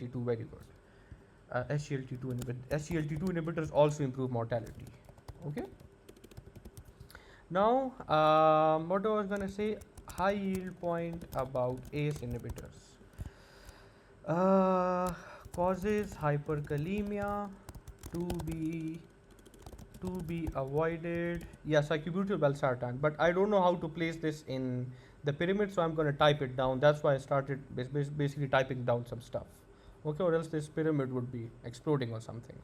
SGLT2, very good. SGLT2 inhibitors also improve mortality. Okay. Now, what I was gonna say, high yield point about ACE inhibitors. Uh, Causes hyperkalemia to be avoided. Yeah, sacubitril valsartan, but I don't know how to place this in the pyramid, so I'm going to type it down. That's why I started basically typing down some stuff. Okay, or else this pyramid would be exploding or something.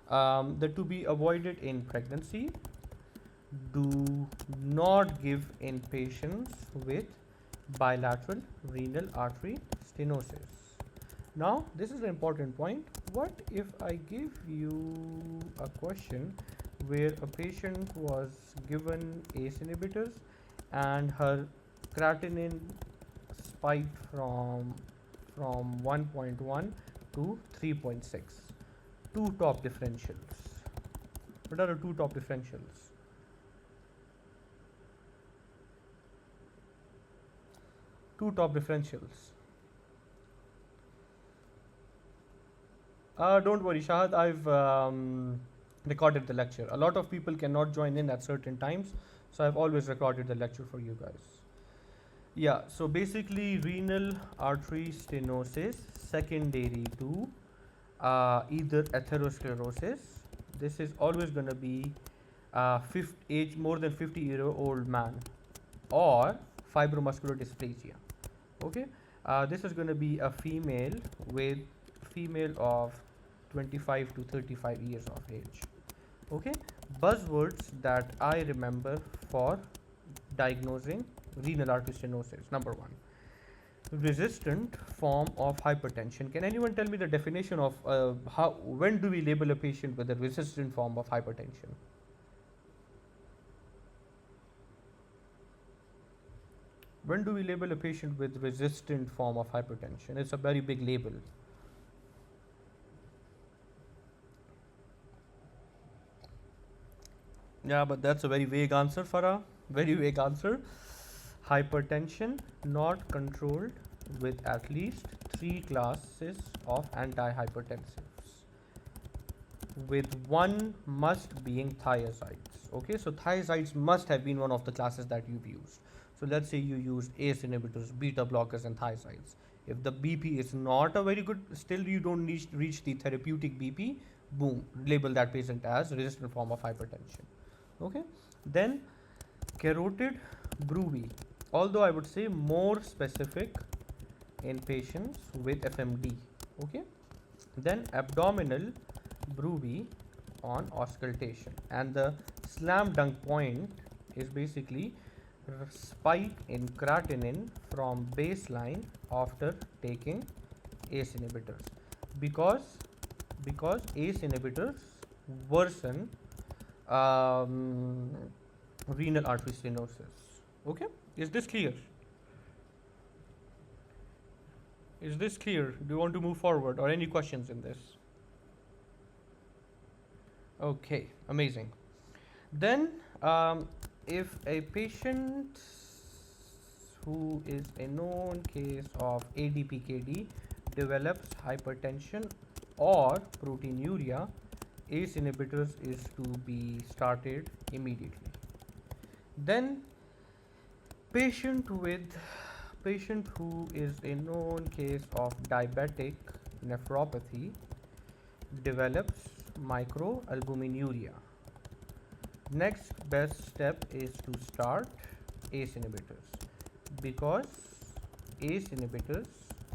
The to be avoided in pregnancy. Do not give in patients with bilateral renal artery stenosis. Now, this is an important point. What if I give you a question where a patient was given ACE inhibitors and her creatinine spiked from 1.1 to 3.6? Two top differentials. What are the two top differentials? Two top differentials. Don't worry, Shahad. I've recorded the lecture. A lot of people cannot join in at certain times, so I've always recorded the lecture for you guys. Yeah, so basically, renal artery stenosis secondary to either atherosclerosis. This is always going to be age more than 50-year-old man, or fibromuscular dysplasia. Okay, this is going to be a female of 25 to 35 years of age. Okay, buzzwords that I remember for diagnosing renal artery stenosis. Number one, resistant form of hypertension. Can anyone tell me the definition of when do we label a patient with a resistant form of hypertension? When do we label a patient with resistant form of hypertension? It's a very big label. Yeah, but that's a very vague answer, Farah. Very vague answer. Hypertension not controlled with at least 3 classes of antihypertensives, with one must being thiazides. Okay, so thiazides must have been one of the classes that you've used. So let's say you used ACE inhibitors, beta blockers, and thiazides. If the BP is not a very good, still you don't reach the therapeutic BP, boom, label that patient as resistant form of hypertension. Okay, then carotid bruit, although I would say more specific in patients with FMD. Okay, then abdominal bruit on auscultation, and the slam dunk point is basically spike in creatinine from baseline after taking ACE inhibitors, because ACE inhibitors worsen renal artery stenosis. Okay, is this clear? Is this clear? Do you want to move forward, or any questions in this? Okay, amazing. Then, if a patient who is a known case of ADPKD develops hypertension or proteinuria, ACE inhibitors is to be started immediately. Then patient who is a known case of diabetic nephropathy develops microalbuminuria. Next best step is to start ACE inhibitors, because ACE inhibitors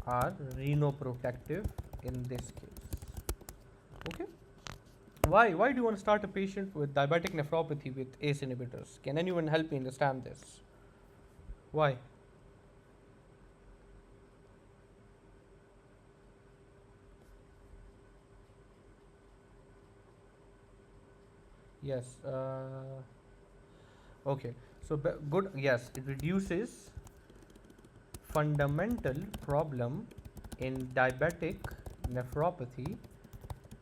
are renoprotective in this case. Okay. Why do you want to start a patient with diabetic nephropathy with ACE inhibitors? Can anyone help me understand this? Why? Yes. Okay. So good. Yes, it reduces fundamental problem in diabetic nephropathy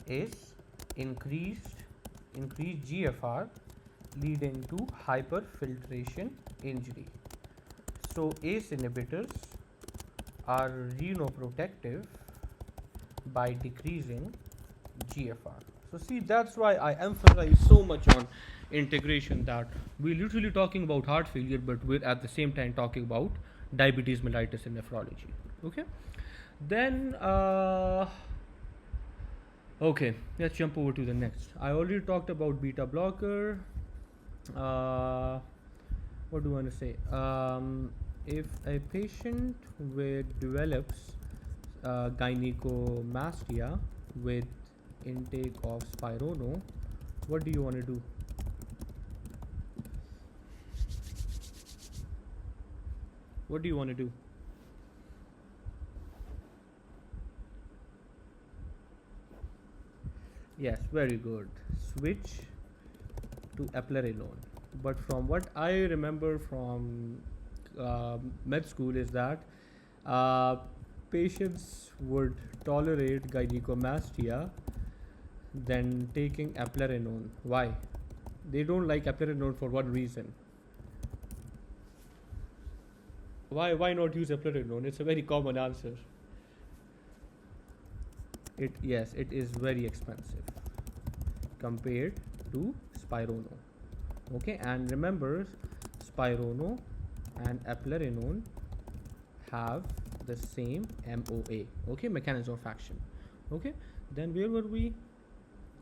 is increased GFR, leading to hyperfiltration injury. So ACE inhibitors are renoprotective by decreasing GFR. So see, that's why I emphasize so much on integration, that we're literally talking about heart failure, but we're at the same time talking about diabetes mellitus and nephrology. Okay. Then okay, let's jump over to the next. I already talked about beta blocker. What do I want to say? If a patient develops gynecomastia with intake of Spirono, what do you want to do? What do you want to do? Yes, very good. Switch to eplerenone. But from what I remember from med school is that uh, patients would tolerate gynecomastia than taking eplerenone. Why? They don't like eplerenone for what reason? Why not use eplerenone? It's a very common answer. Yes, it is very expensive compared to Spirono. Okay, and remember, Spirono and eplerenone have the same MOA. Okay, mechanism of action. Okay, then where were we?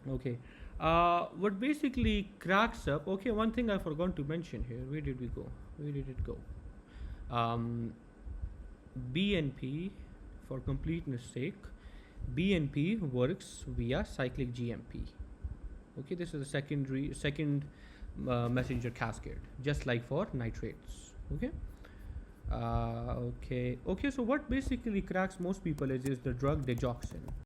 Okay, what basically cracks up. Okay, one thing I forgot to mention here. Where did we go? Where did it go? BNP, for completeness sake, BNP works via cyclic GMP. Okay, this is a second messenger cascade, just like for nitrates. Okay. Okay. So what basically cracks most people is the drug digoxin.